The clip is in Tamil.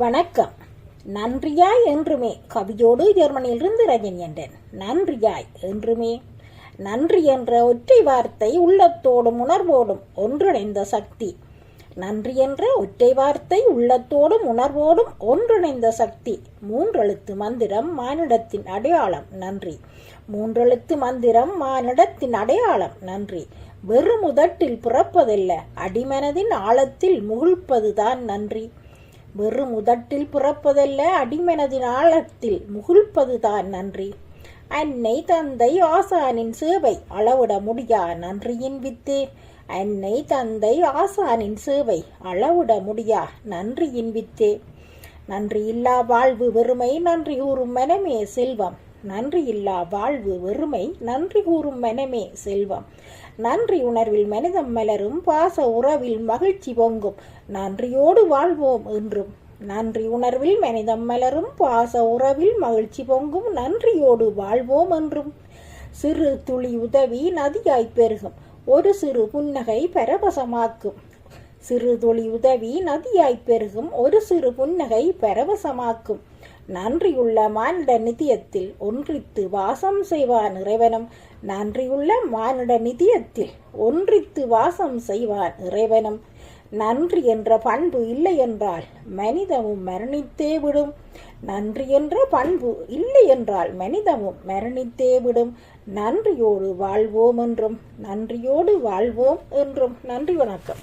வணக்கம். நன்றியாய் என்றுமே. கவியோடு ஜெர்மனியிலிருந்து ரஜினி என்றேன். நன்றியாய் என்றுமே. நன்றி என்ற ஒற்றை வார்த்தை உள்ளத்தோடும் உணர்வோடும் ஒன்றிணைந்த சக்தி. நன்றி என்ற ஒற்றை வார்த்தை உள்ளத்தோடும் உணர்வோடும் ஒன்றிணைந்த சக்தி. மூன்றெழுத்து மந்திரம் மானிடத்தின் அடையாளம் நன்றி. மூன்றெழுத்து மந்திரம் மானிடத்தின் அடையாளம் நன்றி. வெறுமுதட்டில் பிறப்பதல்ல, அடிமனதின் ஆழத்தில் முகிழ்ப்பதுதான் நன்றி. வெறுமுதட்டில் பிறப்பதல்ல, அடிமனதின் ஆழத்தில் முகிழ்ப்பதுதான் நன்றி. அன்னை தந்தை ஆசானின் சேவை அளவிட முடியா நன்றியின் வித்தே. அன்னை தந்தை ஆசானின் சேவை அளவிட முடியா நன்றியின் வித்தே. நன்றியில்லா வாழ்வு வெறுமை, நன்றி கூறும் மனமே செல்வம். நன்றியில்லா வாழ்வு வெறுமை, நன்றி கூறும் மனமே செல்வம். நன்றி உணர்வில் மனிதம் மலரும், பாச உறவில் மகிழ்ச்சி பொங்கும். நன்றியோடு வாழ்வோம் என்றும். நன்றி உணர்வில் மனிதம் மலரும், பாச உறவில் மகிழ்ச்சி பொங்கும். நன்றியோடு வாழ்வோம் என்றும். சிறு துளி உதவி நதியாய் பெருகும், ஒரு சிறு புன்னகை பரவசமாக்கும். சிறு துளி உதவி நதியாய் பெருகும், ஒரு சிறு புன்னகை பரவசமாக்கும். நன்றியுள்ள மானிட நிதியத்தில் ஒன்றித்து வாசம் செய்வான் இறைவனும். நன்றியுள்ள மானிட நிதியத்தில் ஒன்றித்து வாசம் செய்வான் இறைவனும். நன்றி என்ற பண்பு இல்லை என்றால் மனிதமும் மரணித்தே விடும். நன்றி என்ற பண்பு இல்லை என்றால் மனிதமும் மரணித்தே விடும். நன்றியோடு வாழ்வோம் என்றும். நன்றியோடு வாழ்வோம் என்றும். நன்றி, வணக்கம்.